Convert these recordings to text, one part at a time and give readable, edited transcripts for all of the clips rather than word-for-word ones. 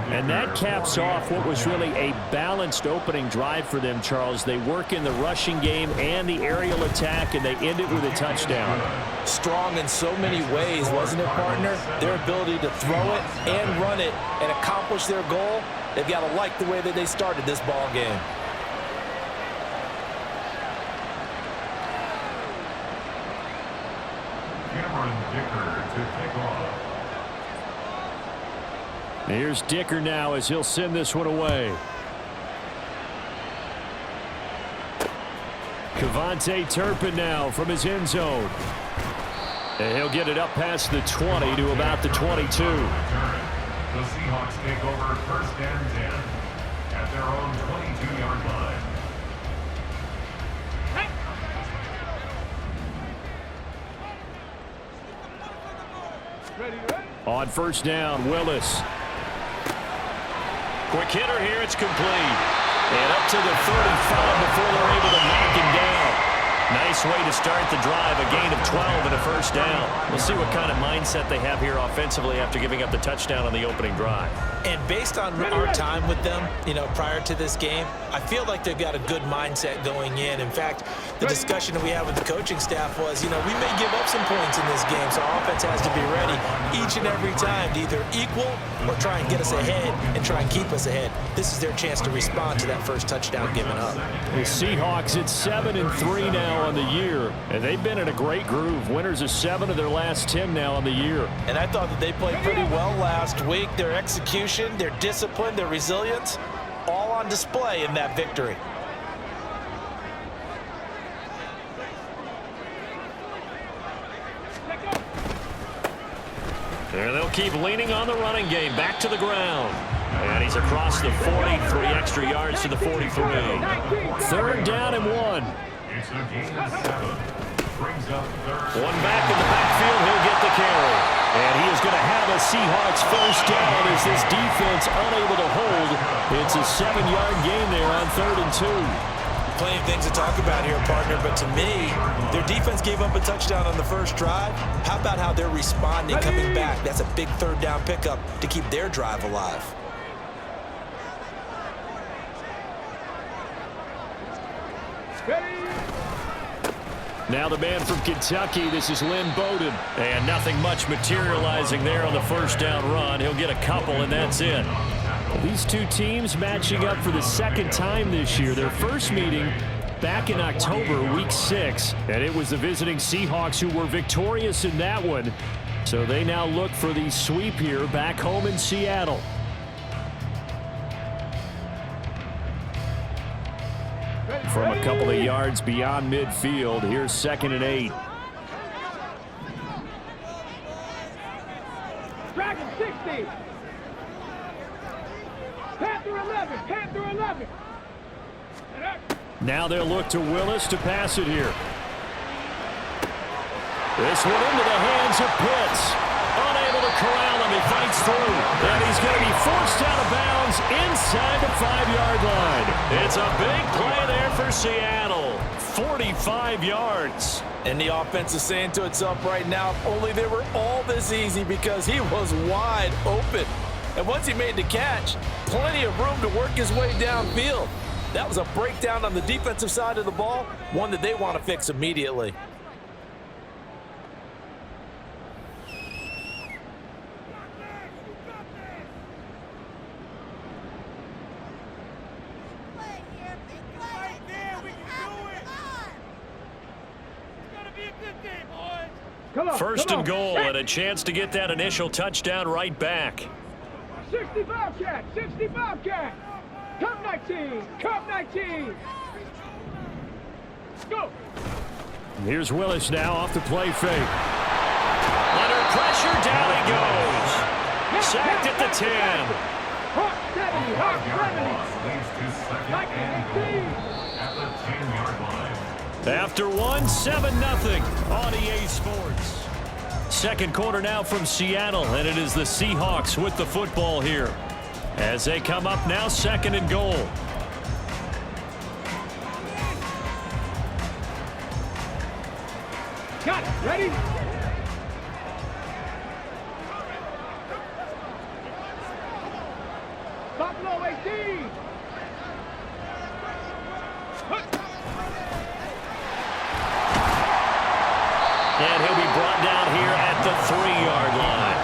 And that caps off what was really a balanced opening drive for them, Charles. They work in the rushing game and the aerial attack, and they end it with a touchdown. Strong in so many ways, wasn't it, partner? Their ability to throw it and run it and accomplish their goal, they've got to like the way that they started this ball game. Here's Dicker now as he'll send this one away. Cavante Turpin now from his end zone. And he'll get it up past the 20 to about the 22. The Seahawks take over first and 10 at their own 22-yard line. On first down, Willis. Quick hitter here, it's complete. And up to the 35 before they're able to knock him down. Nice way to start the drive, a gain of 12 and a first down. We'll see what kind of mindset they have here offensively after giving up the touchdown on the opening drive. And based on our time with them, prior to this game, I feel like they've got a good mindset going in. In fact, the discussion that we had with the coaching staff was, we may give up some points in this game, so our offense has to be ready each and every time to either equal or try and get us ahead and try and keep us ahead. This is their chance to respond to that first touchdown given up. The Seahawks at 7-3 now on the year, and they've been in a great groove. Winners of 7 of their last 10 now on the year. And I thought that they played pretty well last week. Their execution, their discipline, their resilience, all on display in that victory. There they'll keep leaning on the running game. Back to the ground. And he's across the 40, 3 extra yards to the 43. Third down and 1. It's a gain of 7. Brings up third. One back in the backfield, he'll get the carry. And he is going to have a Seahawks first down as this defense unable to hold. It's a 7-yard gain there on 3rd and 2. Plenty of things to talk about here, partner, but to me, their defense gave up a touchdown on the first drive. How about how they're responding, coming back? That's a big 3rd down pickup to keep their drive alive. Now the man from Kentucky, this is Lynn Bowden. And nothing much materializing there on the first down run. He'll get a couple, and that's it. These two teams matching up for the second time this year. Their first meeting back in October, week 6. And it was the visiting Seahawks who were victorious in that one. So they now look for the sweep here back home in Seattle. From a couple of yards beyond midfield, here's 2nd and 8. Dragon 60. Panther 11. Panther 11. Now they'll look to Willis to pass it here. This one into the hands of Pitts. Unable to corral him. He fights through. And he's going to be forced out of bounds inside the 5-yard line. It's a big play there for Seattle. 45 yards. And the offense is saying to itself right now, if only they were all this easy, because he was wide open. And once he made the catch, plenty of room to work his way downfield. That was a breakdown on the defensive side of the ball, one that they want to fix immediately. First and goal, and a chance to get that initial touchdown right back. 65 cat, 65 cat. Come 19, come 19. Go. Here's Willis now off the play fake. Under pressure, down he goes. Sacked at the 10. Hawk 70, Hawk 70. Leads to 2nd and goal at the 10-yard line. After 7-0 on EA Sports. Second quarter now from Seattle, and it is the Seahawks with the football here. As they come up now, 2nd and goal. Got it. Ready? And he'll be brought down here at the 3-yard line.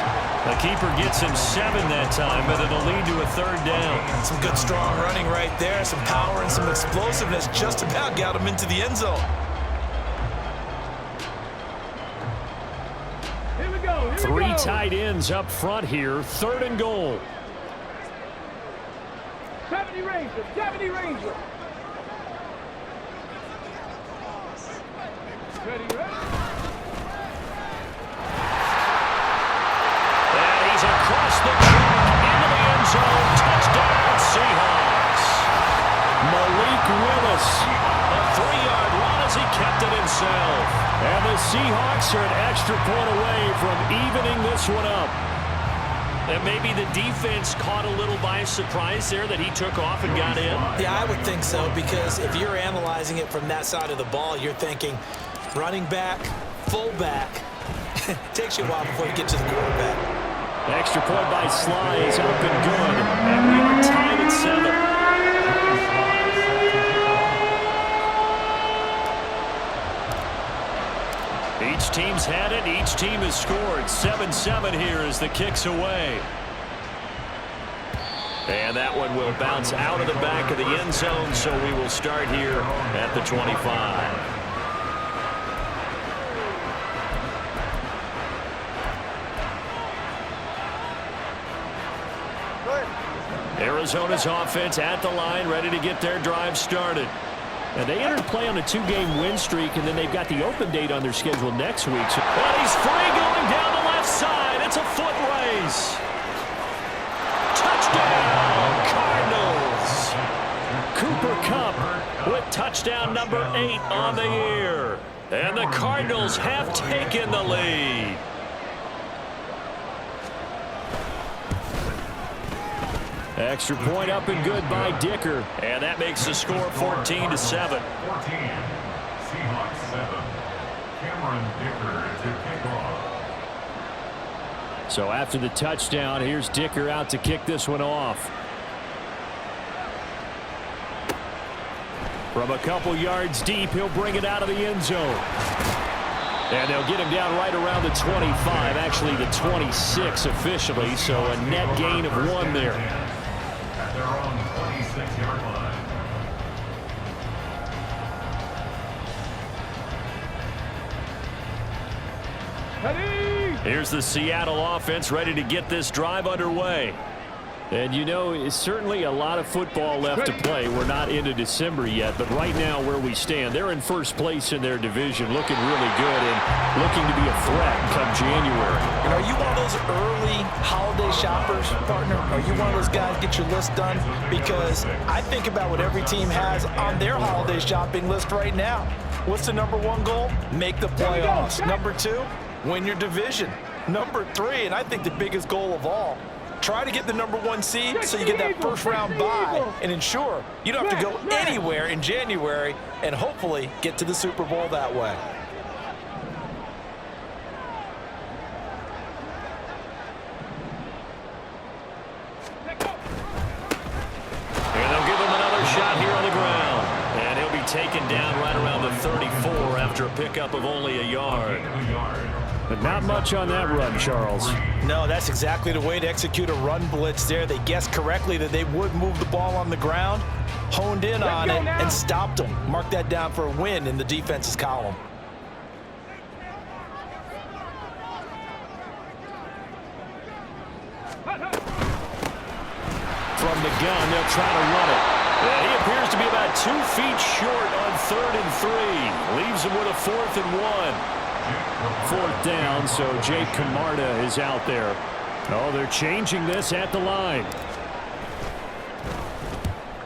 The keeper gets him 7 that time, but it'll lead to a 3rd down. Some good strong running right there. Some power and some explosiveness just about got him into the end zone. Here we go. Here we 3 go. tight ends up front here. 3rd and goal. 70 Ranger. 70 Ranger. Ready, ready. And he's across the track into the end zone. Touchdown, Seahawks. Malik Willis. A 3-yard run as he kept it himself. And the Seahawks are an extra point away from evening this one up. And maybe the defense caught a little by surprise there that he took off and got in. Yeah, I would think so, because if you're analyzing it from that side of the ball, you're thinking running back, fullback. Takes you a while before you get to the quarterback. Extra point by Sly is up and good. And we are tied at 7. Each team's had it. Each team has scored. 7-7 here as the kick's away. And that one will bounce out of the back of the end zone, so we will start here at the 25. Arizona's offense at the line, ready to get their drive started. And they entered play on a 2-game win streak, and then they've got the open date on their schedule next week. So, and he's free going down the left side. It's a foot race. Touchdown, Cardinals. Cooper Kupp with touchdown number 8 on the year. And the Cardinals have taken the lead. Extra point up and good by Dicker. And that makes the score 14-7. 14. Seahawks 7. Cameron Dicker to kick off. So after the touchdown, here's Dicker out to kick this one off. From a couple yards deep, he'll bring it out of the end zone. And they'll get him down right around the 25, actually the 26 officially, so a net gain of 1 there. At their own 26-yard line. Ready. Here's the Seattle offense ready to get this drive underway. And you know, it's certainly a lot of football left to play. We're not into December yet, but right now where we stand, they're in first place in their division, looking really good and looking to be a threat come January. And are you one of those early holiday shoppers, partner? Are you one of those guys get your list done? Because I think about what every team has on their holiday shopping list right now. What's the number 1 goal? Make the playoffs. Number 2, win your division. Number 3, and I think the biggest goal of all, try to get the number 1 seed so you get that first-round bye and ensure you don't have to go anywhere in January and hopefully get to the Super Bowl that way. And they'll give him another shot here on the ground. And he'll be taken down right around the 34 after a pickup of only a yard. But not much on that run, Charles. No, that's exactly the way to execute a run blitz there. They guessed correctly that they would move the ball on the ground, honed in on it, and stopped them. Mark that down for a win in the defense's column. From the gun, they'll try to run it. And he appears to be about 2 feet short on 3rd and 3. Leaves him with a 4th and 1. 4th down, so Jake Camarda is out there. Oh, they're changing this at the line.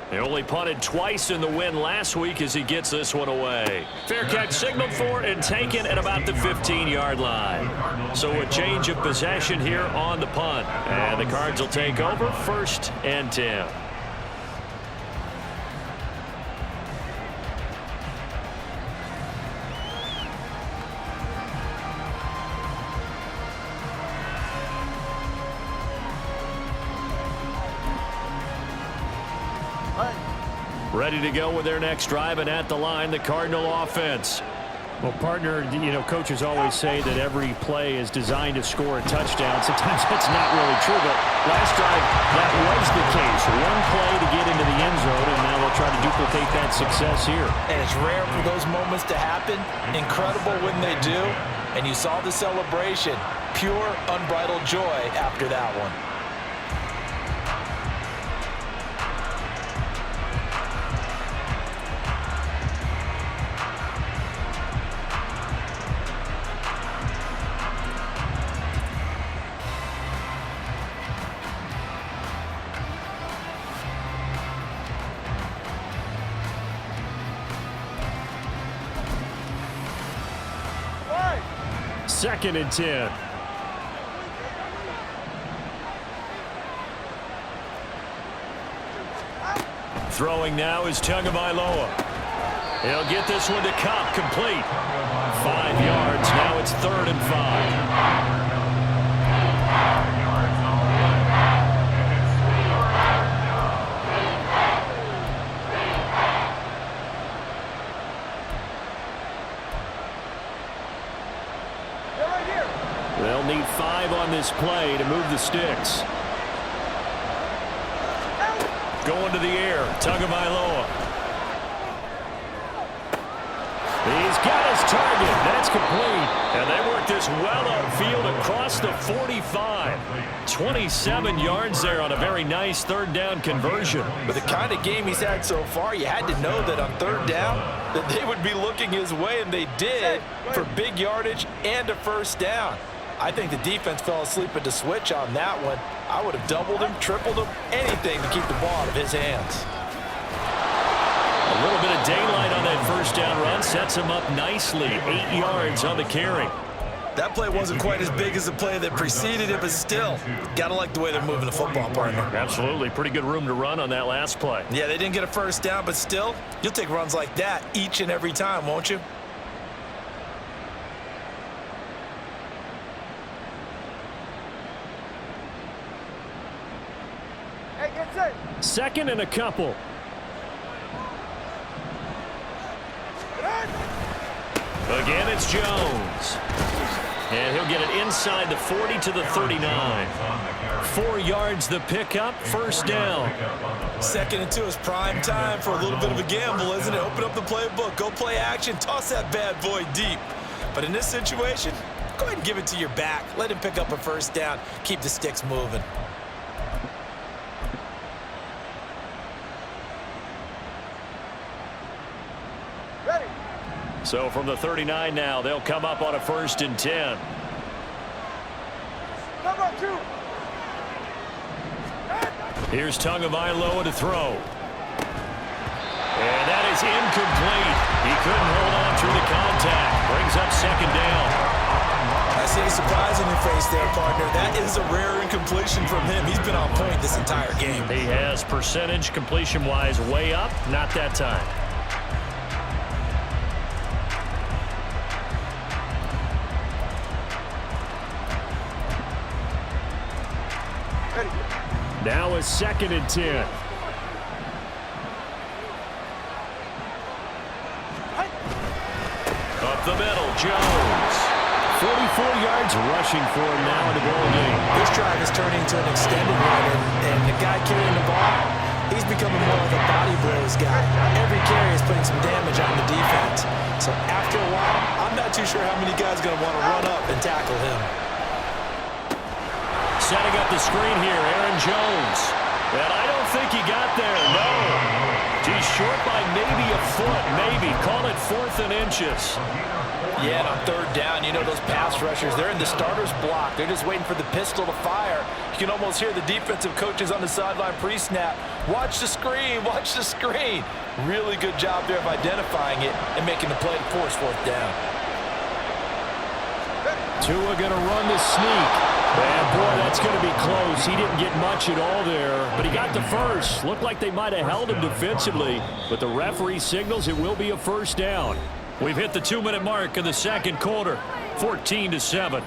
They only punted twice in the win last week as he gets this one away. Fair catch signaled for and taken at about the 15-yard line. So a change of possession here on the punt. And the Cards will take over 1st and 10. Ready to go with their next drive, and at the line, the Cardinal offense. Well, partner, you know, coaches always say that every play is designed to score a touchdown. Sometimes that's not really true, but last drive, that was the case. One play to get into the end zone, and now they'll try to duplicate that success here. And it's rare for those moments to happen. Incredible when they do. And you saw the celebration. Pure, unbridled joy after that one. Second and 10. Throwing now is Tagovailoa. He'll get this one to Cup, complete. 5 yards. Now it's 3rd and 5. They'll need 5 on this play to move the sticks. Going to the air, Tagovailoa. He's got his target. That's complete. And they work this well upfield across the 45. 27 yards there on a very nice 3rd down conversion. With the kind of game he's had so far, you had to know that on 3rd down that they would be looking his way, and they did, for big yardage and a 1st down. I think the defense fell asleep at the switch on that one. I would have doubled him, tripled him, anything to keep the ball out of his hands. A little bit of daylight on that 1st down run sets him up nicely. 8 yards on the carry. That play wasn't quite as big as the play that preceded it, but still, got to like the way they're moving the football, partner. Absolutely. Pretty good room to run on that last play. Yeah, they didn't get a 1st down, but still, you'll take runs like that each and every time, won't you? Hey, get set. 2nd and a couple. Again, it's Jones. And he'll get it inside the 40 to the 39. 4 yards the pickup, 1st down. 2nd and 2 is prime time for a little bit of a gamble, isn't it? Open up the playbook, go play action, toss that bad boy deep. But in this situation, go ahead and give it to your back. Let him pick up a 1st down, keep the sticks moving. So from the 39 now, they'll come up on a 1st and 10. Number 2. Here's Tagovailoa to throw. And that is incomplete. He couldn't hold on through the contact. Brings up 2nd down. I see a surprise in your face there, partner. That is a rare incompletion from him. He's been on point this entire game. He has percentage completion-wise way up. Not that time. Now a 2nd and 10. Up the middle, Jones. 44 yards rushing for him now in the ball game. This drive is turning into an extended run, and the guy carrying the ball, he's becoming more like a body blows guy. Every carry is putting some damage on the defense. So after a while, I'm not too sure how many guys are going to want to run up and tackle him. Setting up the screen here, Aaron Jones. And I don't think he got there, no. He's short by maybe a foot, maybe. Call it 4th and inches. Yeah, and on 3rd down, you know those pass rushers, they're in the starter's block. They're just waiting for the pistol to fire. You can almost hear the defensive coaches on the sideline pre-snap. Watch the screen, watch the screen. Really good job there of identifying it and making the play to force 4th down. Tua going to run the sneak. And boy, that's going to be close. He didn't get much at all there, but he got the first. Looked like they might have held him defensively, but the referee signals it will be a 1st down. We've hit the 2-minute mark in the 2nd quarter, 14-7.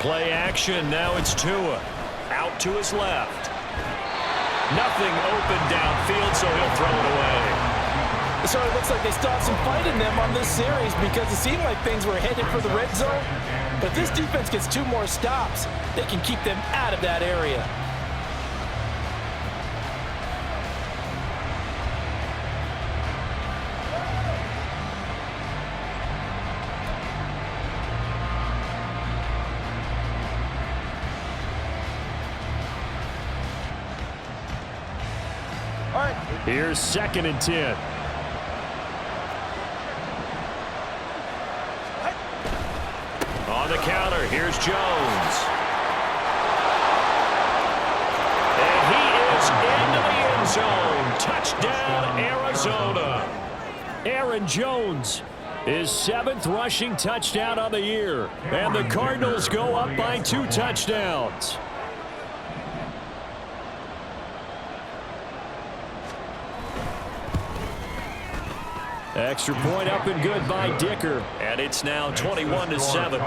Play action. Now it's Tua. Out to his left. Nothing open downfield, so he'll throw it away. So it looks like they still have some fight in them on this series because it seemed like things were headed for the red zone. But this defense gets 2 more stops. They can keep them out of that area. All right. Here's 2nd and 10. On the counter, here's Jones. And he is into the end zone. Touchdown, Arizona. Aaron Jones, his 7th rushing touchdown on the year. And the Cardinals go up by 2 touchdowns. Extra point up and good by Dicker. And it's now 21-7.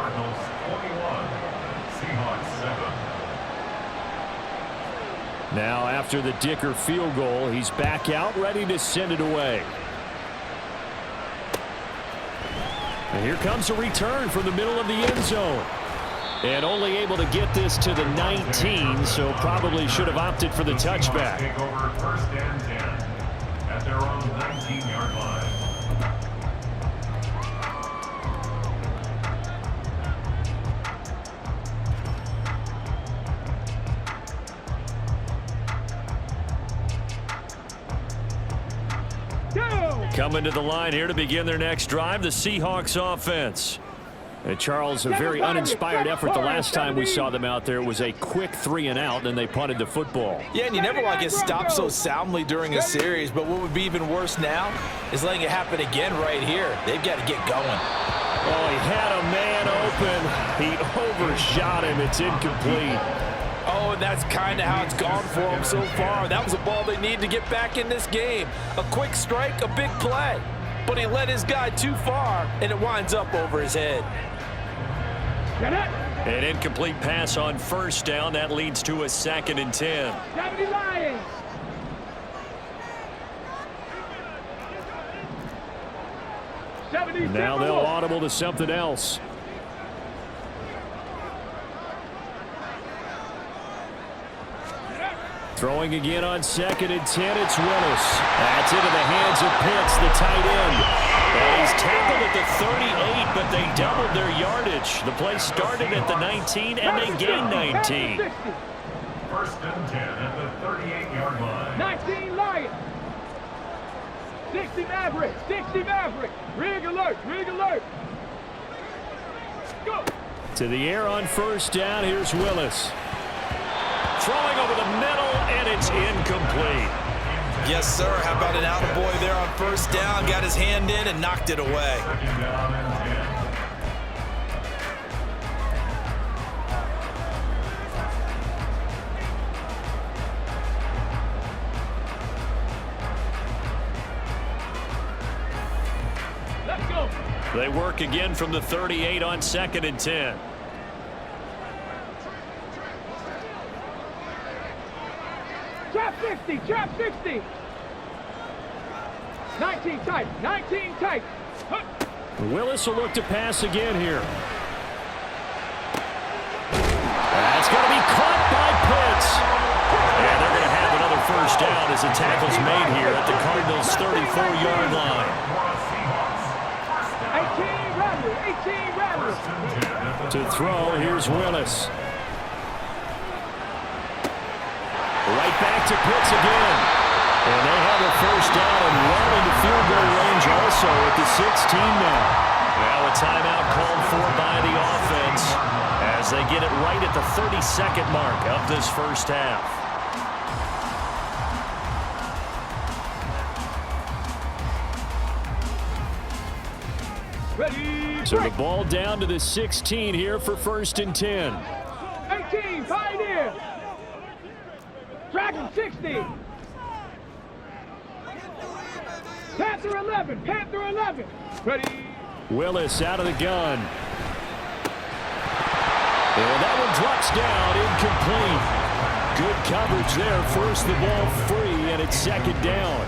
Now after the Dicker field goal, he's back out ready to send it away. And here comes a return from the middle of the end zone. And only able to get this to the 19, so probably should have opted for the touchback. Take over 1st and 10 at their own 19-yard line. Coming to the line here to begin their next drive, the Seahawks offense. And Charles, a very uninspired effort the last time we saw them out there. It was a quick 3 and out, and they punted the football. Yeah, and you never want to get stopped so soundly during a series, but what would be even worse now is letting it happen again right here. They've got to get going. Oh, he had a man open. He overshot him. It's incomplete. Oh, and that's kind of how it's gone for them so far. That was a ball they need to get back in this game. A quick strike, a big play. But he let his guy too far, and it winds up over his head. An incomplete pass on 1st down. That leads to a 2nd and 10. 70 Lions. Now they'll audible to something else. Throwing again on 2nd and 10, it's Willis. That's into the hands of Pitts, the tight end. And he's tackled at the 38, but they doubled their yardage. The play started at the 19, and they gained 19. 1st and 10 at the 38-yard line. 19 Lions. 60 Maverick. 60 Maverick. Rig alert. Rig alert. Go. To the air on 1st down, here's Willis. Throwing over the middle, and it's incomplete. Yes, sir. How about an attaboy there on 1st down? Got his hand in and knocked it away. 2nd down and 10. Let's go. They work again from the 38 on 2nd and 10. Trap 60. Trap 60. 19 tight. 19 tight. Huh. Willis will look to pass again here. That's going to be caught by Pitts. And they're going to have another 1st down as the tackle's made here at the Cardinals' 34-yard line. 18 Rattler. 18 Rattler. To throw, here's Willis. Right back to Pitts again. And they have a 1st down and well into field goal range also at the 16 now. Now a timeout called for by the offense as they get it right at the 32nd mark of this 1st half. Ready. So the ball down to the 16 here for 1st and 10. 18 Pioneer. Dragon 60. Panther 11. Panther 11. Ready. Willis out of the gun. And that one drops down, incomplete. Good coverage there, forced the ball free, and it's second down.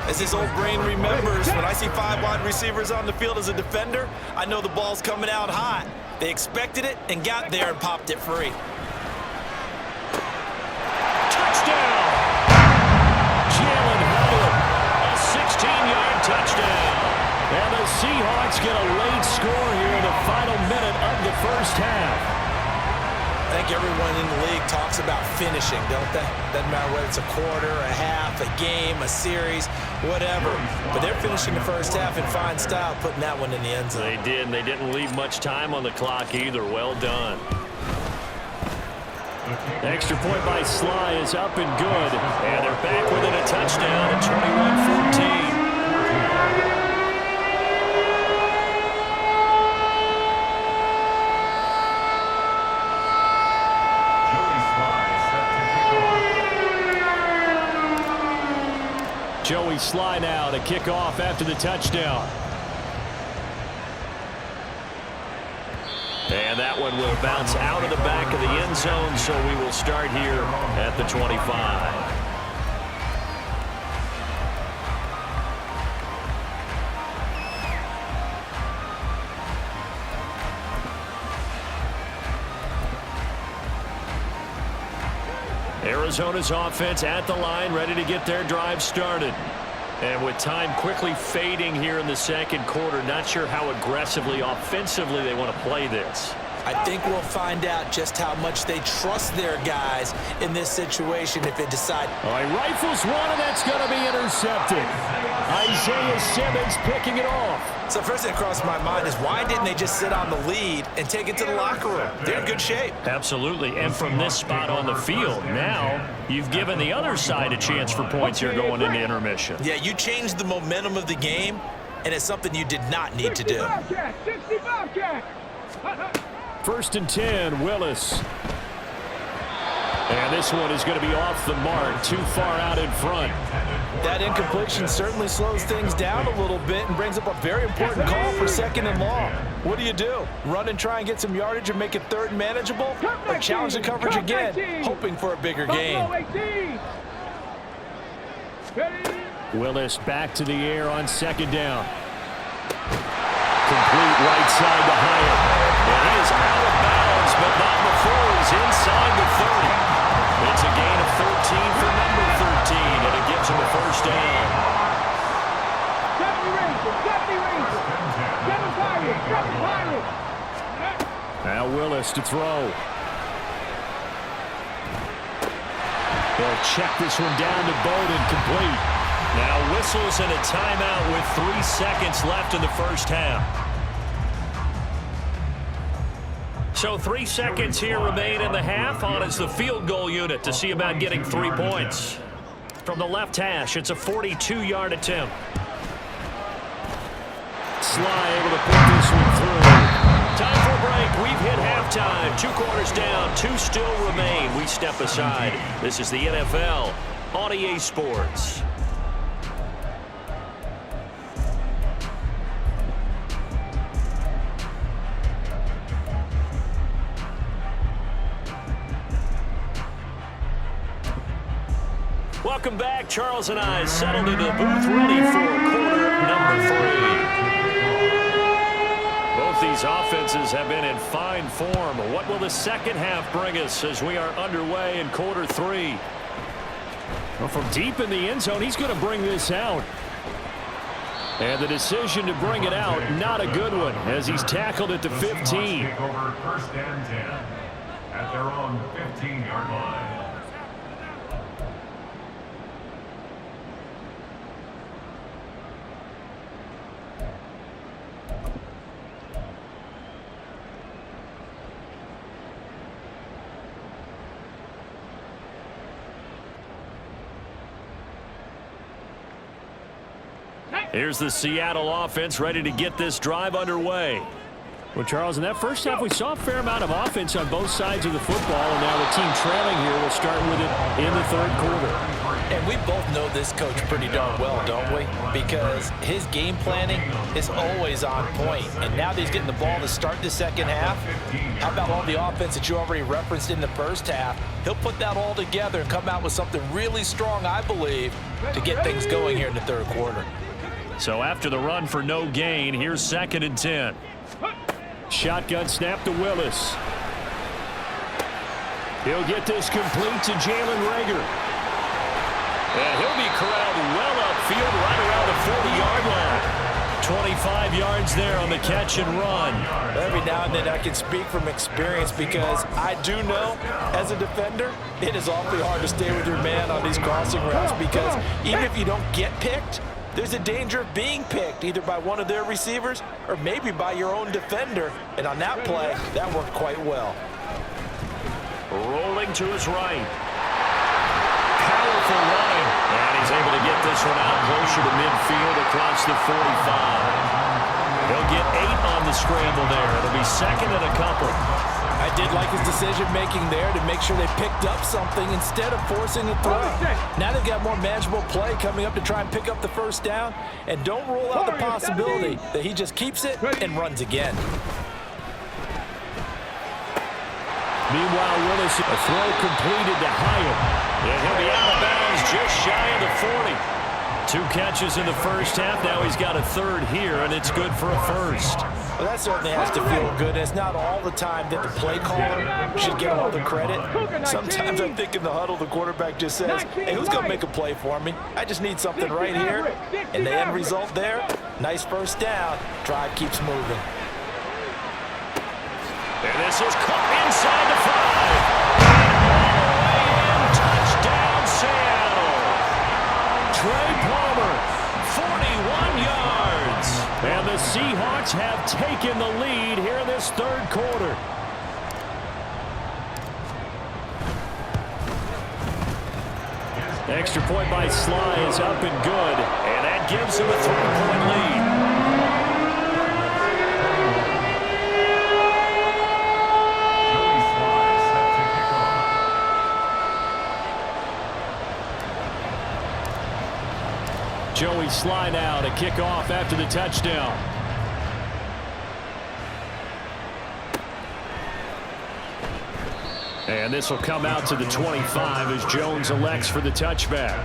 As his old brain remembers, when I see 5 wide receivers on the field as a defender, I know the ball's coming out hot. They expected it and got there and popped it free. Touchdown! Jalen Hurd, a 16-yard touchdown. And the Seahawks get a late score here in the final minute of the first half. I think everyone in the league talks about finishing, don't they? Doesn't matter whether it's a quarter, a half, a game, a series, whatever. But they're finishing the first half in fine style, putting that one in the end zone. They did, and they didn't leave much time on the clock either. Well done. Extra point by Sly is up and good. And they're back within a touchdown at 21-14. Joey Sly now to kick off after the touchdown. And that one will bounce out of the back of the end zone, so we will start here at the 25. Arizona's offense at the line, ready to get their drive started. And with time quickly fading here in the second quarter, not sure how aggressively, offensively they want to play this. I think we'll find out just how much they trust their guys in this situation if they decide. All right, rifles one, and that's going to be intercepted. Isaiah Simmons picking it off. So first thing that crossed my mind is why didn't they just sit on the lead and take it to the locker room? They're in good shape. Absolutely, and from this spot on the field, now you've given the other side a chance for points here going into intermission. Yeah, you changed the momentum of the game, and it's something you did not need to do. 65 cat. First and 10, Willis. And this one is going to be off the mark, too far out in front. That incompletion certainly slows things down a little bit and brings up a very important call for second and long. What do? Run and try and get some yardage and make it third and manageable? Or challenge the coverage again, hoping for a bigger gain? Willis back to the air on second down. Complete right side to Hyatt. And he is out of bounds, but not before he's inside the 30. It's a gain of 13 for number 13, and it gives him a first down. Now Willis to throw. They'll check this one down to Bowden, complete. Now whistles and a timeout with 3 seconds left in the first half. So 3 seconds here remain in the half. On is the field goal unit to see about getting 3 points. From the left hash, it's a 42-yard attempt. Sly able to put this one through. Time for a break. We've hit halftime. 2 quarters down, 2 still remain. We step aside. This is the NFL on EA Sports. Welcome back. Charles and I settled into the booth, ready for quarter number 3. Both these offenses have been in fine form. What will the second half bring us as we are underway in quarter 3? Well, from deep in the end zone, he's going to bring this out. And the decision to bring it out, not a good one, as he's tackled at the 15. Take over first and 10 at their own 15-yard line. Here's the Seattle offense ready to get this drive underway. Well, Charles, in that first half, we saw a fair amount of offense on both sides of the football, and now the team trailing here will start with it in the third quarter. And we both know this coach pretty darn well, don't we? Because his game planning is always on point. And now that he's getting the ball to start the second half, how about all the offense that you already referenced in the first half? He'll put that all together and come out with something really strong, I believe, to get things going here in the third quarter. So after the run for no gain, here's 2nd and 10. Shotgun snap to Willis. He'll get this complete to Jalen Reagor. And he'll be corralled well upfield right around the 40-yard line. 25 yards there on the catch and run. Every now and then I can speak from experience because I do know as a defender it is awfully hard to stay with your man on these crossing routes because even if you don't get picked, there's a danger of being picked either by one of their receivers or maybe by your own defender. And on that play, that worked quite well. Rolling to his right. Powerful running. And he's able to get this one out closer to midfield across the 45. He'll get 8 on the scramble there. It'll be 2nd and a couple. I did like his decision-making there to make sure they picked up something instead of forcing a throw. Now they've got more manageable play coming up to try and pick up the first down. And don't rule out the possibility that he just keeps it and runs again. Meanwhile, Willis, a throw completed to Hyatt. And he'll be out of bounds just shy of the 40. 2 catches in the first half. Now he's got a 3rd here, and it's good for a first. Well, that certainly has to feel good. It's not all the time that the play caller should get all the credit. Sometimes I think in the huddle, the quarterback just says, hey, who's going to make a play for me? I just need something right here. And the end result there, nice first down. Drive keeps moving. And this is caught inside the 5. All the way in. Touchdown, Seattle. Trey Palmer, 41 yards. And the Seahawks have taken the lead here in this third quarter. Extra point by Sly is up and good. And that gives him a 3-point lead. Joey Sly now to kick off after the touchdown. And this will come out to the 25 as Jones elects for the touchback.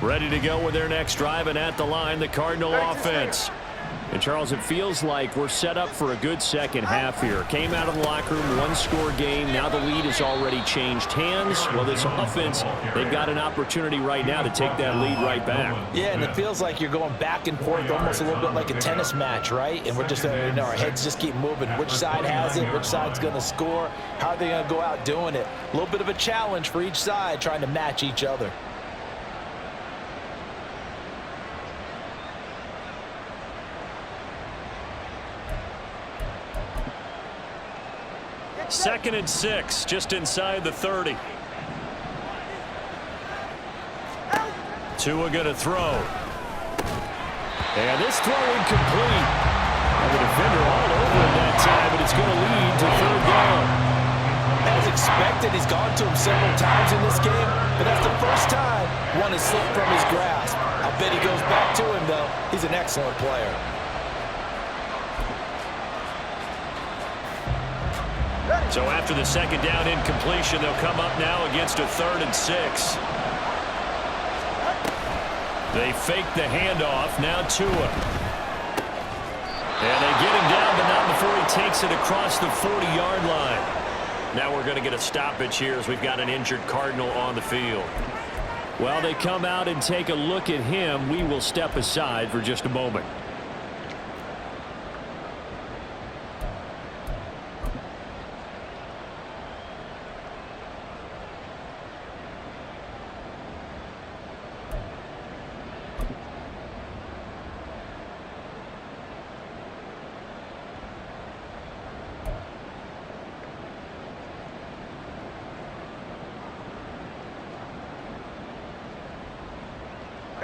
Ready to go with their next drive, and at the line, the Cardinal offense. And, Charles, it feels like we're set up for a good second half here. Came out of the locker room, one-score game. Now the lead has already changed hands. Well, this offense, they've got an opportunity right now to take that lead right back. Yeah, and it feels like you're going back and forth almost a little bit like a tennis match, right? And we're just, our heads just keep moving. Which side has it? Which side's going to score? How are they going to go out doing it? A little bit of a challenge for each side trying to match each other. Second and 6, just inside the 30. Tua going to throw. And this throw incomplete. And the defender all over it that time, but it's going to lead to 3rd down. As expected, he's gone to him several times in this game, but that's the first time one has slipped from his grasp. I bet he goes back to him, though. He's an excellent player. So after the second down incompletion, they'll come up now against a 3rd and 6. They fake the handoff. Now Tua. And they get him down, but not before he takes it across the 40-yard line. Now we're going to get a stoppage here as we've got an injured Cardinal on the field. While they come out and take a look at him, we will step aside for just a moment.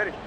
Ready.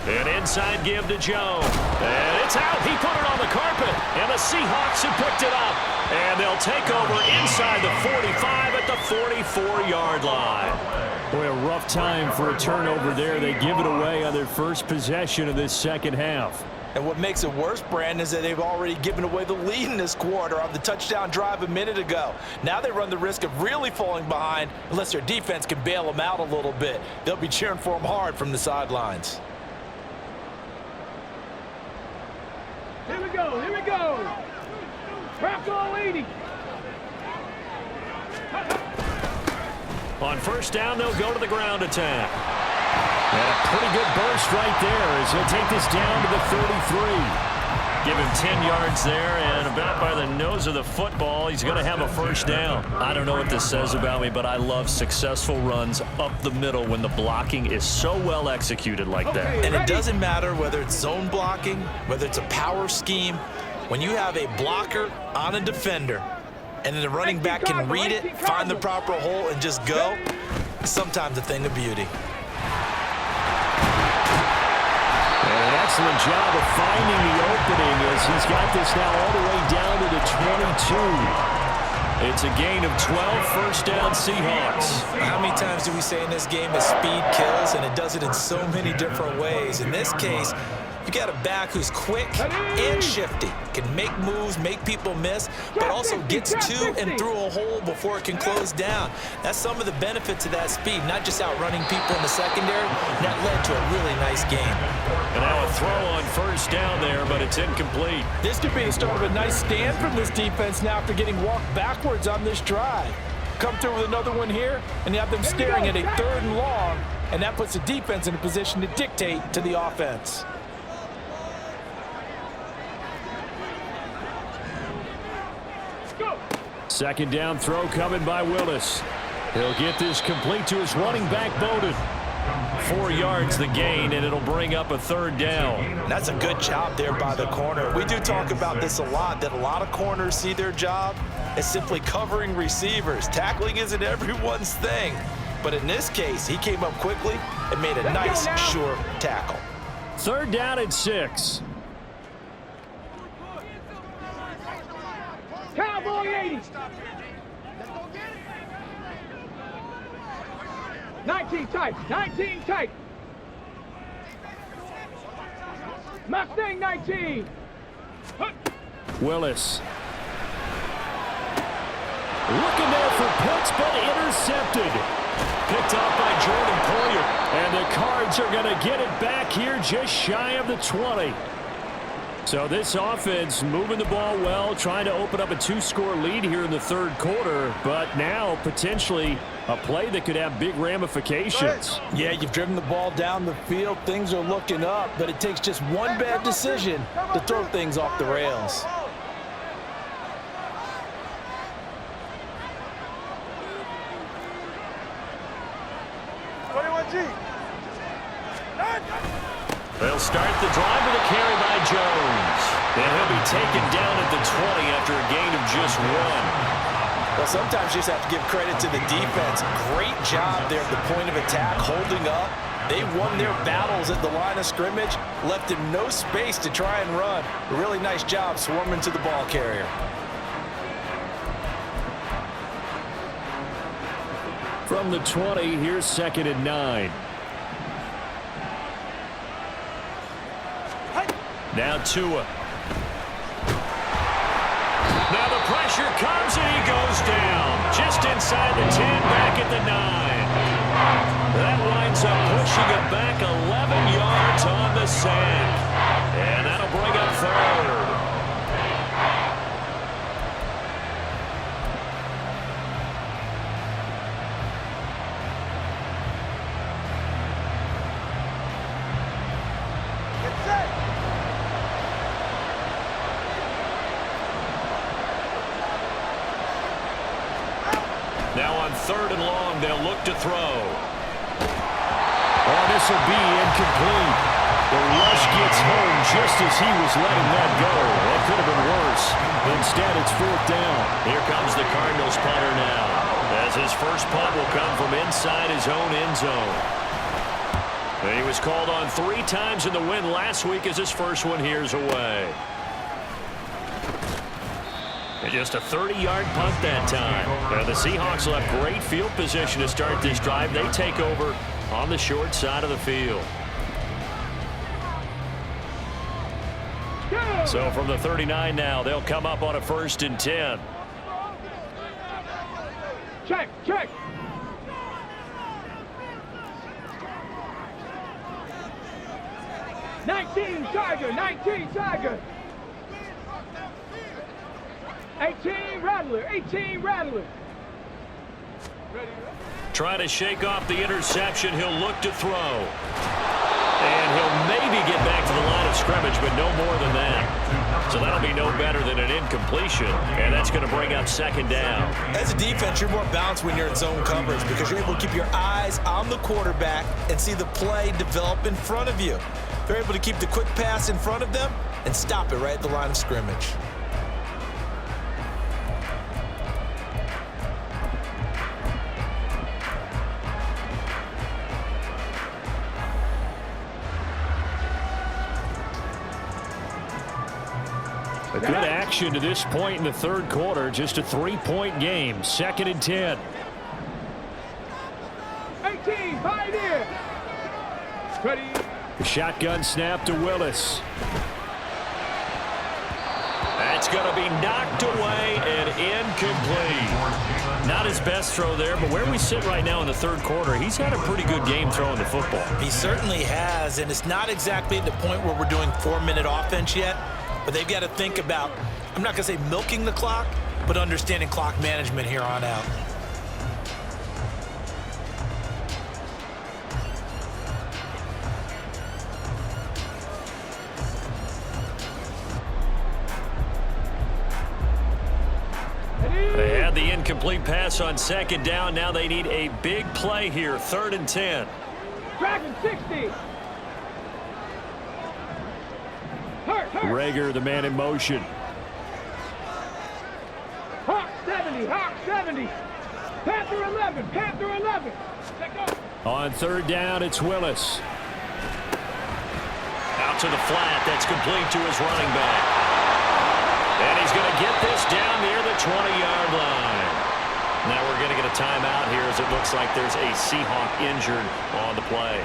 An inside give to Joe. And it's out. He put it on the carpet. And the Seahawks have picked it up. And they'll take over inside the 45 at the 44-yard line. Boy, a rough time for a turnover there. They give it away on their first possession of this second half. And what makes it worse, Brandon, is that they've already given away the lead in this quarter on the touchdown drive a minute ago. Now they run the risk of really falling behind unless their defense can bail them out a little bit. They'll be cheering for them hard from the sidelines. Here we go, here we go. Crack all 80. On first down, they'll go to the ground attack. And a pretty good burst right there as he'll take this down to the 33. Give him 10 yards there, and about by the nose of the football, he's going to have a first down. I don't know what this says about me, but I love successful runs up the middle when the blocking is so well executed like that. And it doesn't matter whether it's zone blocking, whether it's a power scheme. When you have a blocker on a defender, and then the running back can read it, find the proper hole, and just go, it's sometimes a thing of beauty. An excellent job of finding the opening as he's got this now all the way down to the 22. It's a gain of 12, first down Seahawks. How many times do we say in this game that speed kills, and it does it in so many different ways? In this case, you got a back who's quick and shifty, can make moves, make people miss, but also gets to and through a hole before it can close down. That's some of the benefits of that speed, not just outrunning people in the secondary. That led to a really nice game. And now a throw on first down there, but it's incomplete. This could be the start of a nice stand from this defense now after getting walked backwards on this drive. Come through with another one here, and you have them staring at a 3rd and long, and that puts the defense in a position to dictate to the offense. Second down throw coming by Willis. He'll get this complete to his running back, Bowden. 4 yards the gain, and it'll bring up a 3rd down. That's a good job there by the corner. We do talk about this a lot, that a lot of corners see their job as simply covering receivers. Tackling isn't everyone's thing. But in this case, he came up quickly and made a nice, sure tackle. 3rd down and 6. Cowboy 80. 19 tight, 19 tight. Mustang 19. Willis. Looking there for Pitts, but intercepted. Picked off by Jordan Poyer. And the Cards are going to get it back here just shy of the 20. So this offense moving the ball well, trying to open up a 2-score lead here in the 3rd quarter, but now potentially a play that could have big ramifications. Yeah, you've driven the ball down the field. Things are looking up, but it takes just one bad decision to throw things off the rails. They'll start the drive with a carry by Jones. And he'll be taken down at the 20 after a gain of just 1. Well, sometimes you just have to give credit to the defense. Great job there at the point of attack, holding up. They won their battles at the line of scrimmage, left him no space to try and run. A really nice job swarming to the ball carrier. From the 20, here's 2nd and 9. Now Tua. Now the pressure comes and he goes down. Just inside the 10, back at the 9. That winds up pushing it back 11 yards on the sack. And that'll bring up 3rd. Now on 3rd and long, they'll look to throw. Oh, this will be incomplete. The rush gets home just as he was letting that go. That could have been worse. The Instead, it's 4th down. Here comes the Cardinals punter now, as his first punt will come from inside his own end zone. And he was called on 3 times in the win last week as his first one here's away. And just a 30-yard punt that time. Now the Seahawks will have great field position to start this drive. They take over on the short side of the field. So from the 39 now, they'll come up on a 1st and 10. Check, check. Nineteen Tiger. 18 Rattler. Trying to shake off the interception. He'll look to throw. And he'll maybe get back to the line of scrimmage, but no more than that. So that'll be no better than an incompletion, and that's going to bring up 2nd down. As a defense, you're more balanced when you're in zone coverage because you're able to keep your eyes on the quarterback and see the play develop in front of you. They're able to keep the quick pass in front of them and stop it right at the line of scrimmage. A good action to this point in the 3rd quarter. Just a 3-point game. 2nd and 10. 18, Pioneer. Ready. The shotgun snap to Willis. That's going to be knocked away and incomplete. Not his best throw there, but where we sit right now in the 3rd quarter, he's had a pretty good game throwing the football. He certainly has, and it's not exactly at the point where we're doing 4-minute offense yet. But they've got to think about, I'm not going to say milking the clock, but understanding clock management here on out. They had the incomplete pass on 2nd down. Now they need a big play here. 3rd and 10. Dragon 60. Rager, the man in motion. Hawk 70. Panther 11. Let go. On 3rd down, it's Willis. Out to the flat. That's complete to his running back. And he's going to get this down near the 20-yard line. Now we're going to get a timeout here as it looks like there's a Seahawk injured on the play.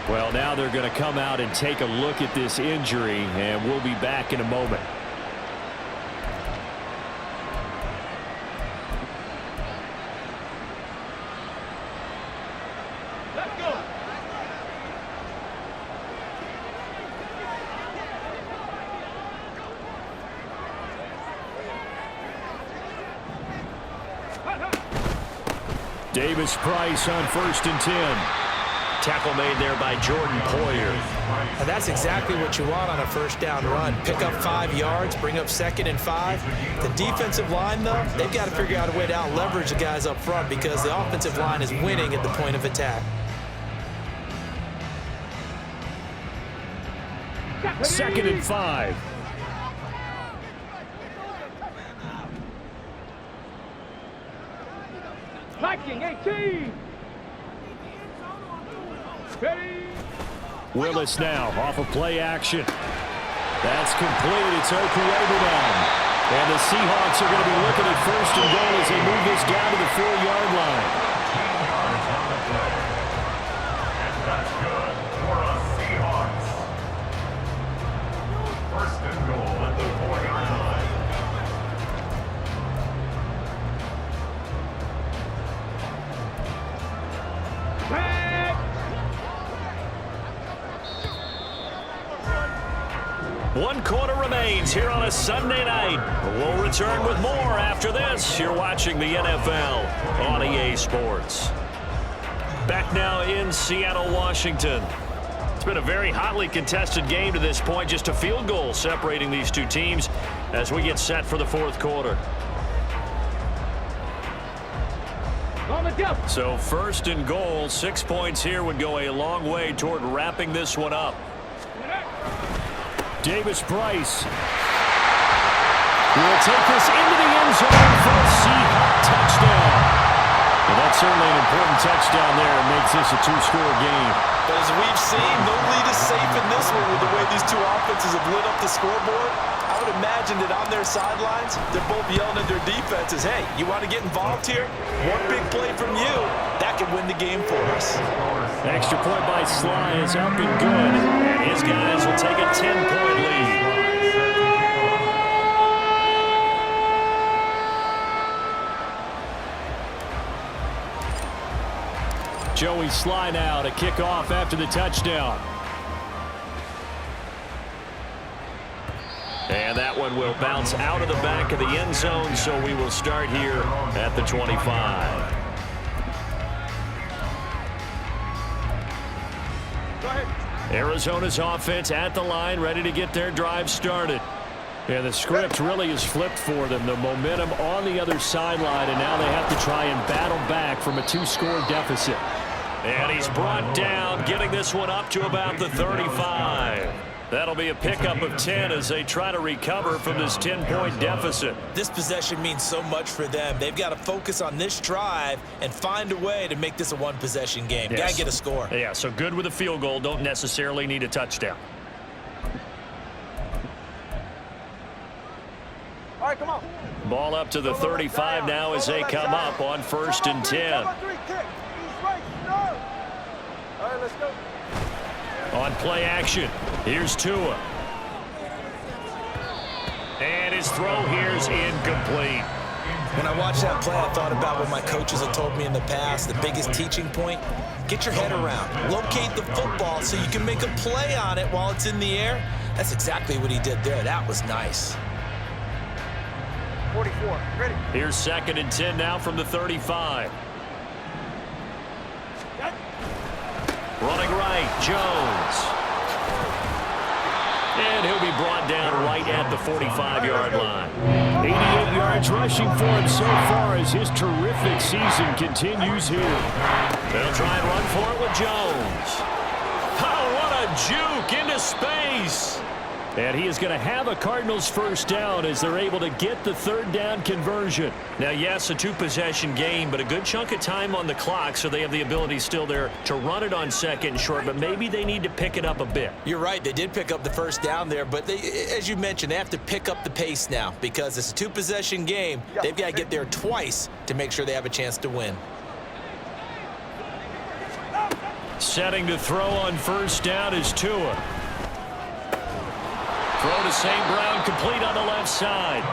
Well, now they're going to come out and take a look at this injury, and we'll be back in a moment. Let's go. Davis Price on 1st and 10. Tackle made there by Jordan Poyer. And that's exactly what you want on a 1st down run. Pick up 5 yards, bring up 2nd and 5. The defensive line, though, they've got to figure out a way to out-leverage the guys up front because the offensive line is winning at the point of attack. 2nd and 5. Viking 18. Ready. Willis now off of play action. That's complete. It's Okuegbunam. And the Seahawks are going to be looking at 1st and goal as they move this down to the 4-yard line. And that's good for us Seahawks. 1st and goal at the 4-yard line. One quarter remains here on a Sunday night. We'll return with more after this. You're watching the NFL on EA Sports. Back now in Seattle, Washington. It's been a very hotly contested game to this point. Just a field goal separating these two teams as we get set for the 4th quarter. So 1st and goal, 6 points here would go a long way toward wrapping this one up. Davis Price. will take this into the end zone for a Seahawk touchdown. Well, that's certainly an important touchdown there. It makes this a two-score game. But as we've seen, no lead is safe in this one with the way these two offenses have lit up the scoreboard. I would imagine that on their sidelines, they're both yelling at their defenses, hey, you want to get involved here? One big play from you, that can win the game for us. Extra point by Sly is up and good. And his guys will take a 10-point lead. Joey Sly now to kick off after the touchdown. And that one will bounce out of the back of the end zone, so we will start here at the 25. Arizona's offense at the line, ready to get their drive started. And the script really is flipped for them. The momentum on the other sideline, and now they have to try and battle back from a two-score deficit. And he's brought down, getting this one up to about the 35. That'll be a pickup of 10 as they try to recover from this 10-point deficit. This possession means so much for them. They've got to focus on this drive and find a way to make this a one-possession game. Yes. Got to get a score. Yeah, so good with a field goal. Don't necessarily need a touchdown. All right, come on. Ball up to the 35 now as they come up on 1st and 10. All right, let's go. On play action, here's Tua. And his throw here's incomplete. When I watched that play, I thought about what my coaches have told me in the past. The biggest teaching point, get your head around. Locate the football so you can make a play on it while it's in the air. That's exactly what he did there. That was nice. 44, ready. Here's 2nd and 10 now from the 35. Running right, Jones. And he'll be brought down right at the 45-yard line. 88 yards rushing for him so far as his terrific season continues here. They'll try and run for it with Jones. Oh, what a juke into space. And he is going to have a Cardinals first down as they're able to get the 3rd down conversion. Now, yes, a two-possession game, but a good chunk of time on the clock, so they have the ability still there to run it on 2nd and short, but maybe they need to pick it up a bit. You're right. They did pick up the first down there, but they, as you mentioned, they have to pick up the pace now because it's a two-possession game. They've got to get there twice to make sure they have a chance to win. Setting to throw on 1st down is Tua. Throw to St. Brown, complete on the left side.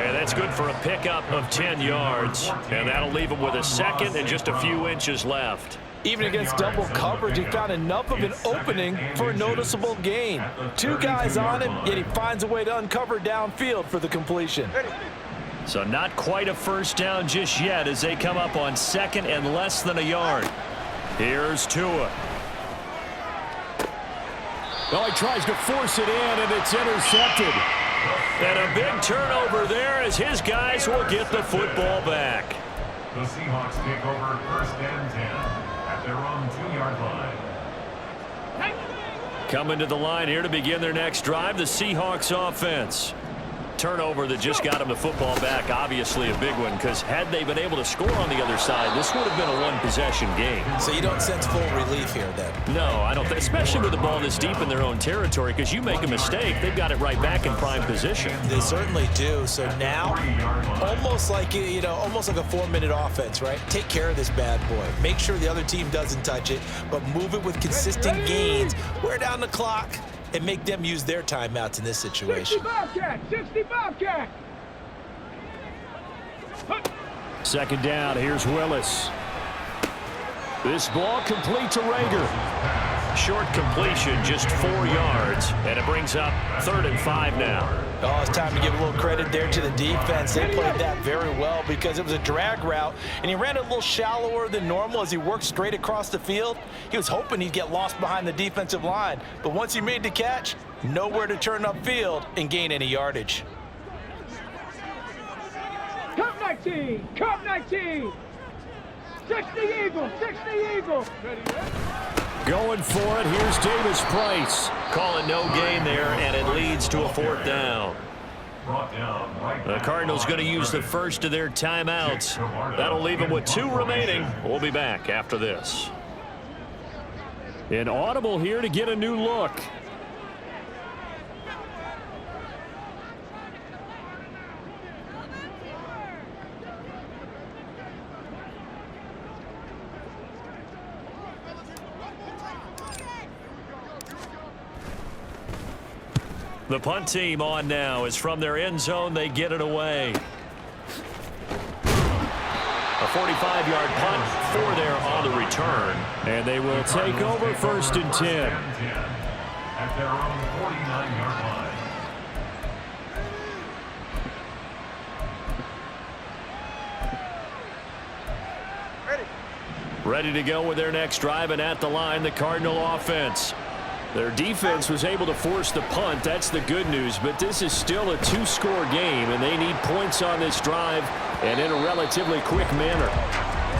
And that's good for a pickup of 10 yards. And that'll leave him with a 2nd and just a few inches left. Even against double coverage, he found enough of an opening for a noticeable gain. 2 guys on him, yet he finds a way to uncover downfield for the completion. So not quite a first down just yet as they come up on 2nd and less than a yard. Here's Tua. Well, he tries to force it in, and it's intercepted. And a big turnover there as his guys will get the football back. The Seahawks take over 1st and 10 at their own 2-yard line. Coming to the line here to begin their next drive, the Seahawks offense. Turnover that just got them the football back, obviously a big one, because had they been able to score on the other side, this would have been a one-possession game. So you don't sense full relief here then? No, I don't, especially with the ball this deep in their own territory, because you make a mistake, they've got it right back in prime position. They certainly do. So now, almost like, almost like a 4-minute offense, right? Take care of this bad boy. Make sure the other team doesn't touch it, but move it with consistent gains. Wear down the clock and make them use their timeouts in this situation. 65 cat. 2nd down, here's Willis. This ball complete to Rager. Short completion, just 4 yards, and it brings up 3rd and 5 now. Oh, it's time to give a little credit there to the defense. They played that very well because it was a drag route, and he ran it a little shallower than normal as he worked straight across the field. He was hoping he'd get lost behind the defensive line, but once he made the catch, nowhere to turn upfield and gain any yardage. Cup 19, Cup 19. 60 Eagles, 60 Eagles. Going for it, here's Davis Price. Call it no gain there, and it leads to a 4th down. brought down right The back Cardinals on going to use the scrimmage. first of their timeouts. That'll leave them with 2 remaining. We'll be back after this. Inaudible here to get a new look. The punt team on now is from their end zone. They get it away. A 45-yard punt for there on the return. And they will take over first and 10. At their own 49-yard line. Ready to go with their next drive, and at the line, the Cardinal offense. Their defense was able to force the punt. That's the good news, but this is still a 2-score game, and they need points on this drive and in a relatively quick manner.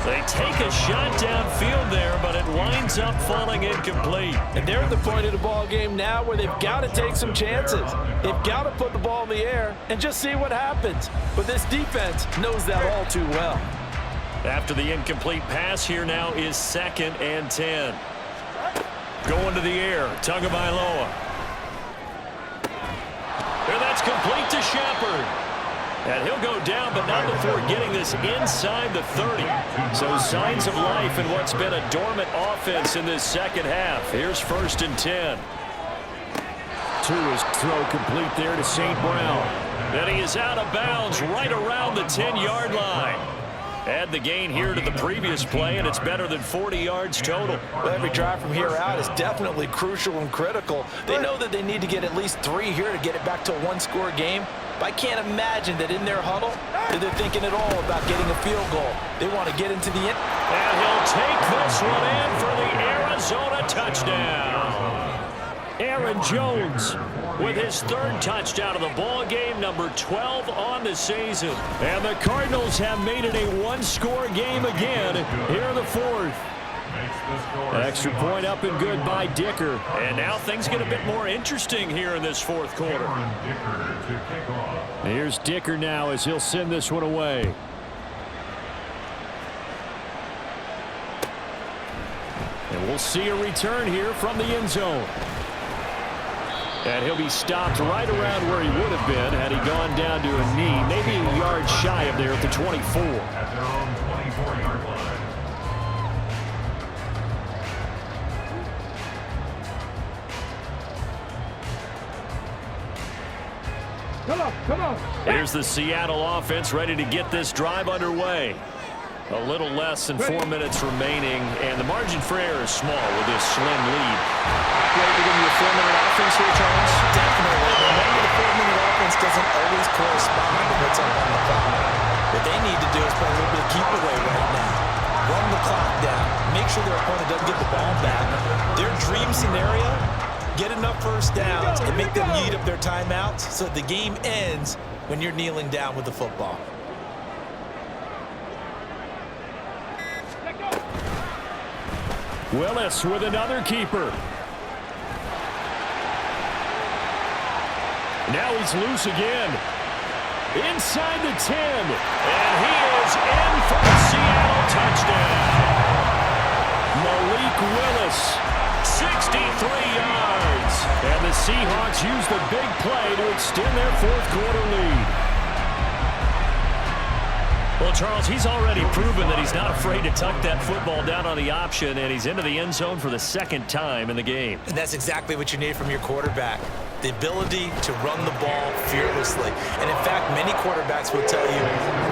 They take a shot downfield there, but it winds up falling incomplete. And they're at the point of the ball game now where they've got to take some chances. They've got to put the ball in the air and just see what happens. But this defense knows that all too well. After the incomplete pass, here now is 2nd and 10. Going to the air, Tagovailoa. And that's complete to Shepard. And he'll go down, but not before getting this inside the 30. So signs of life in what's been a dormant offense in this second half. Here's 1st and 10. Tua's throw complete there to St. Brown. And he is out of bounds right around the 10-yard line. Add the gain here to the previous play, and it's better than 40 yards total. Well, every drive from here out is definitely crucial and critical. They know that they need to get at least 3 here to get it back to a 1-score game. But I can't imagine that in their huddle that they're thinking at all about getting a field goal. They want to get into the end. And he'll take this one in for the Arizona touchdown. Aaron Jones with his 3rd touchdown of the ball game, number 12 on the season. And the Cardinals have made it a 1-score game again here in the 4th. Extra point up and good by Dicker. And now things get a bit more interesting here in this 4th quarter. Here's Dicker now as he'll send this one away. And we'll see a return here from the end zone. And he'll be stopped right around where he would have been had he gone down to a knee, maybe a yard shy of there at the 24. At their own 24-yard line. Come on. Here's the Seattle offense ready to get this drive underway. A little less than 4 minutes remaining, and the margin for error is small with this slim lead. Great to give you a 4-minute offense here, Charles. Definitely. Remember, the 4-minute offense doesn't always correspond to what's up on the clock. What they need to do is play a little bit of keep away right now. Run the clock down. Make sure their opponent doesn't get the ball back. Their dream scenario, get enough first downs and make them eat up their timeouts so that the game ends when you're kneeling down with the football. Willis with another keeper. Now he's loose again. Inside the 10. And he is in for the Seattle touchdown. Malik Willis, 63 yards. And the Seahawks use the big play to extend their 4th quarter lead. Well, Charles, he's already proven that he's not afraid to tuck that football down on the option, and he's into the end zone for the 2nd time in the game. And that's exactly what you need from your quarterback, the ability to run the ball fearlessly. And, in fact, many quarterbacks will tell you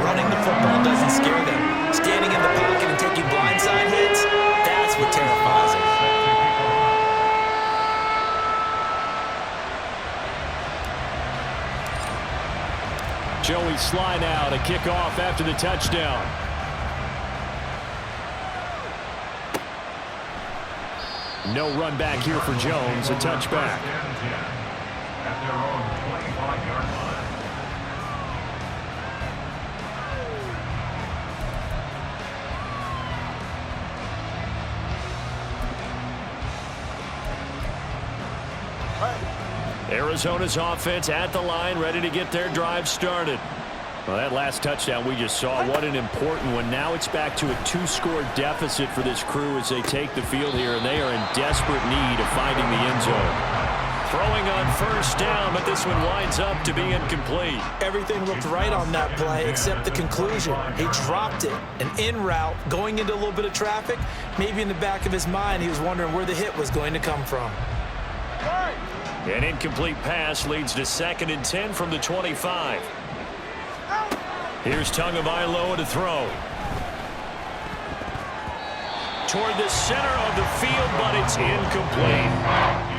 running the football doesn't scare them. Standing in the pocket and taking blindside hits, that's what terrifies them. Joey Sly now to kick off after the touchdown. No run back here for Jones, a touchback. At their own 25-yard line. Arizona's offense at the line, ready to get their drive started. Well, that last touchdown we just saw, what an important one. Now it's back to a 2-score deficit for this crew as they take the field here, and they are in desperate need of finding the end zone. Throwing on first down, but this one winds up to be incomplete. Everything looked right on that play except the conclusion. He dropped it, an in route, going into a little bit of traffic. Maybe in the back of his mind he was wondering where the hit was going to come from. An incomplete pass leads to 2nd and 10 from the 25. Here's Tagovailoa to throw. Toward the center of the field, but it's incomplete.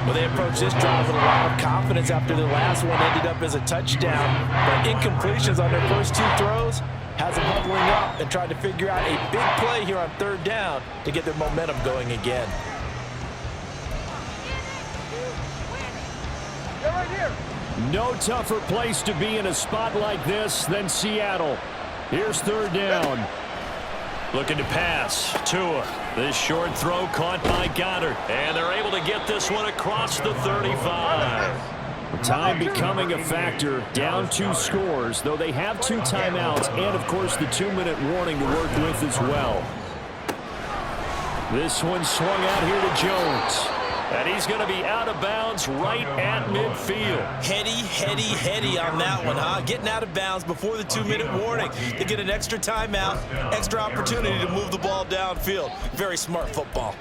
Well, they approached this drive with a lot of confidence after their last one ended up as a touchdown. But incompletions on their first 2 throws has them huddling up and trying to figure out a big play here on 3rd down to get their momentum going again. They're right here. No tougher place to be in a spot like this than Seattle. Here's 3rd down. Looking to pass. Tua. This short throw caught by Goddard. And they're able to get this one across the 35. Time becoming a factor. Down 2 scores, though they have 2 timeouts and, of course, the 2-minute warning to work with as well. This one swung out here to Jones. And he's going to be out of bounds right at midfield. Heady on that one, huh? Getting out of bounds before the 2-minute warning. They get an extra timeout, extra opportunity to move the ball downfield. Very smart football.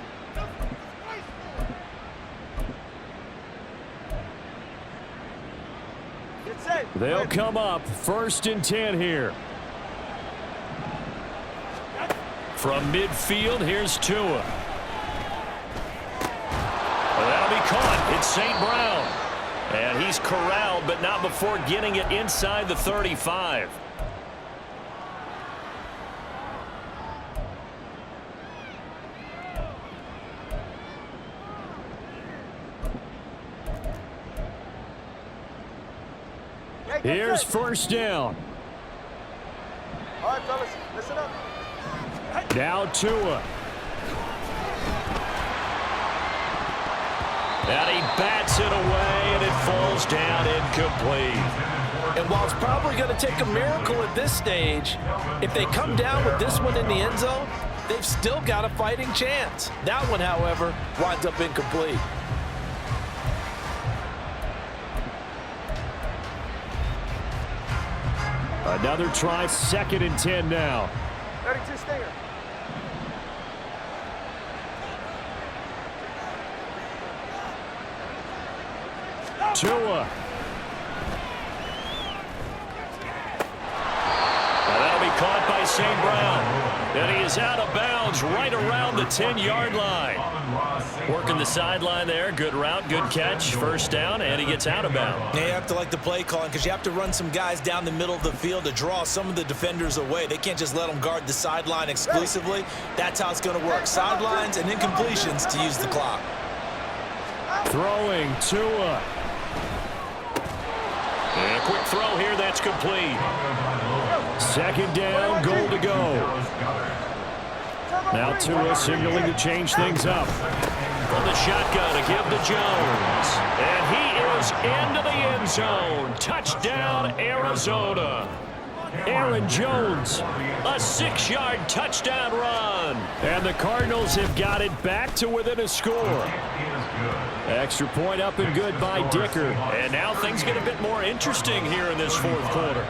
They'll come up 1st and 10 here. From midfield, here's Tua. That'll be caught. It's St. Brown. And he's corralled, but not before getting it inside the 35. Here's 1st down. All right, fellas, listen up. Now Tua. And he bats it away, and it falls down incomplete. And while it's probably going to take a miracle at this stage, if they come down with this one in the end zone, they've still got a fighting chance. That one, however, winds up incomplete. Another try, 2nd and 10 now. 32 Stinger. Tua. Now that'll be caught by St. Brown. And he is out of bounds right around the 10-yard line. Working the sideline there. Good route, good catch. 1st down, and he gets out of bounds. You have to like the play calling because you have to run some guys down the middle of the field to draw some of the defenders away. They can't just let them guard the sideline exclusively. That's how it's going to work. Sidelines and incompletions to use the clock. Throwing Tua. And a quick throw here, that's complete. 2nd down, goal to go. Now Tua signaling to change things up. From the shotgun to give to Jones. And he is into the end zone. Touchdown, Arizona. Aaron Jones, a 6-yard touchdown run. And the Cardinals have got it back to within a score. Extra point up and good by Dicker. And now things get a bit more interesting here in this 4th quarter.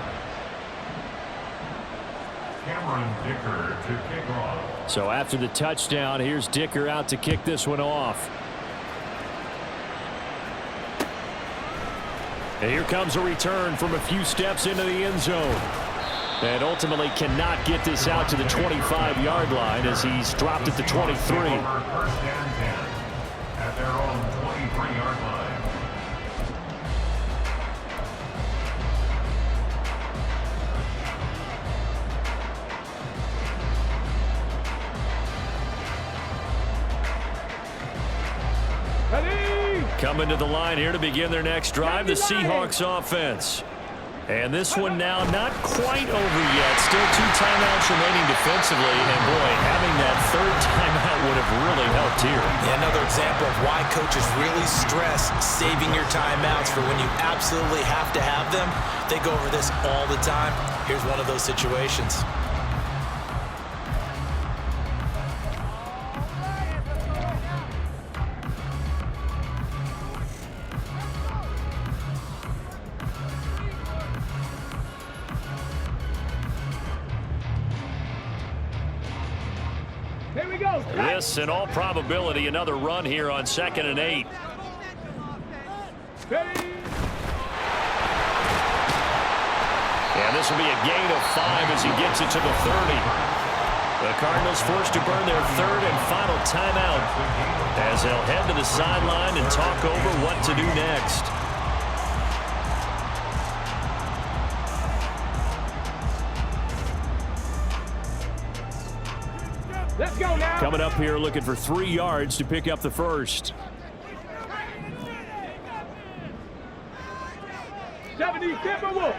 Dicker to kick off. So after the touchdown, here's Dicker out to kick this one off. And here comes a return from a few steps into the end zone. And ultimately cannot get this out to the 25-yard line as he's dropped at the 23. 1st and 10 at their own 23-yard line. Ready? Coming to the line here to begin their next drive, the Seahawks offense. And this one now not quite over yet. Still 2 timeouts remaining defensively. And, boy, having that third timeout would have really helped here. Yeah, another example of why coaches really stress saving your timeouts for when you absolutely have to have them. They go over this all the time. Here's one of those situations. Here we go. This, in all probability, another run here on 2nd and 8. Ready. And this will be a gain of 5 as he gets it to the 30. The Cardinals forced to burn their 3rd and final timeout as they'll head to the sideline and talk over what to do next. Let's go now. Coming up here looking for 3 yards to pick up the first. 70 Timberwolves.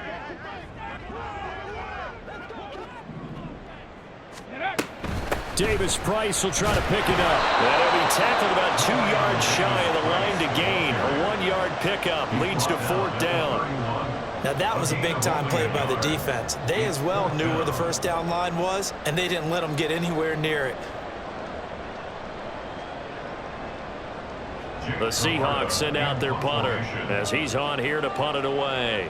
Davis Price will try to pick it up. That'll be tackled about 2 yards shy of the line to gain. A 1-yard pickup leads to 4th down. Now that was a big-time play by the defense. They as well knew where the first down line was, and they didn't let them get anywhere near it. The Seahawks send out their punter as he's on here to punt it away.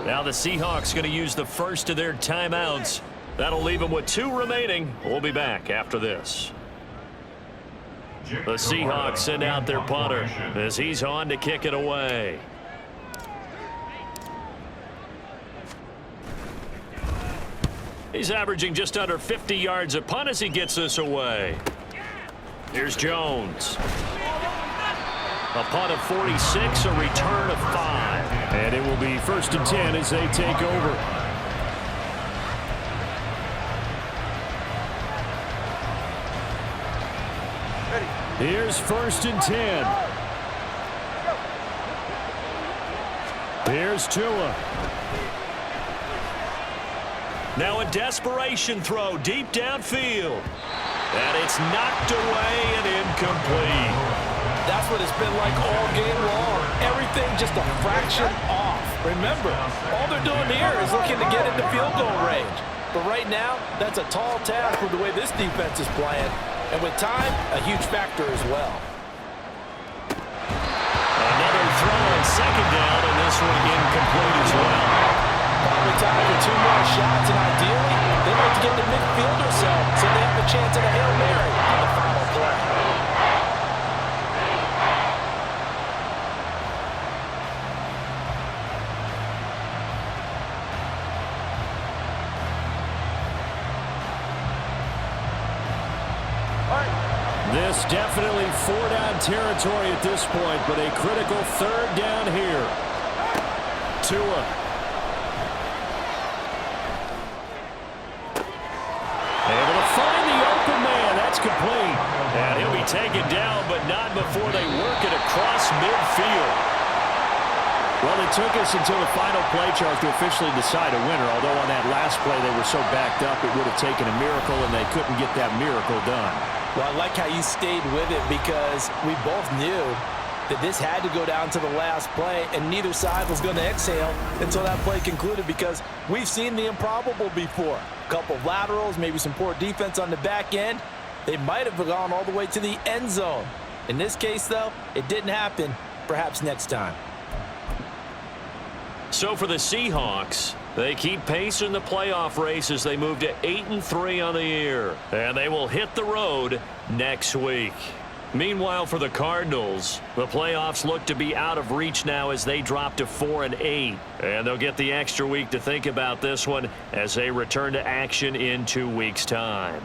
Now the Seahawks going to use the first of their timeouts. That'll leave them with 2 remaining. We'll be back after this. The Seahawks send out their punter as he's on to kick it away. He's averaging just under 50 yards a punt as he gets this away. Here's Jones. A punt of 46, a return of 5. And it will be 1st and 10 as they take over. Here's 1st and 10. Here's Tua. Now a desperation throw deep downfield. And it's knocked away and incomplete. That's what it's been like all game long. Everything just a fraction off. Remember, all they're doing here is looking to get into field goal range. But right now, that's a tall task with the way this defense is playing. And with time, a huge factor as well. Another throw on 2nd down, and this one incomplete as well. Probably time for 2 more shots, and ideally, they'd like to get to midfield or so they have a chance at a Hail Mary on the final play. This definitely 4-down territory at this point, but a critical 3rd down here. Tua. Able to find the open man. That's complete. And he'll be taken down, but not before they work it across midfield. Well, it took us until the final play chart to officially decide a winner, although on that last play they were so backed up it would have taken a miracle, and they couldn't get that miracle done. Well, I like how you stayed with it because we both knew that this had to go down to the last play, and neither side was going to exhale until that play concluded because we've seen the improbable before. A couple of laterals, maybe some poor defense on the back end. They might have gone all the way to the end zone. In this case, though, it didn't happen. Perhaps next time. So for the Seahawks, they keep pace in the playoff race as they move to 8-3 on the year. And they will hit the road next week. Meanwhile, for the Cardinals, the playoffs look to be out of reach now as they drop to 4-8. And they'll get the extra week to think about this one as they return to action in 2 weeks' time.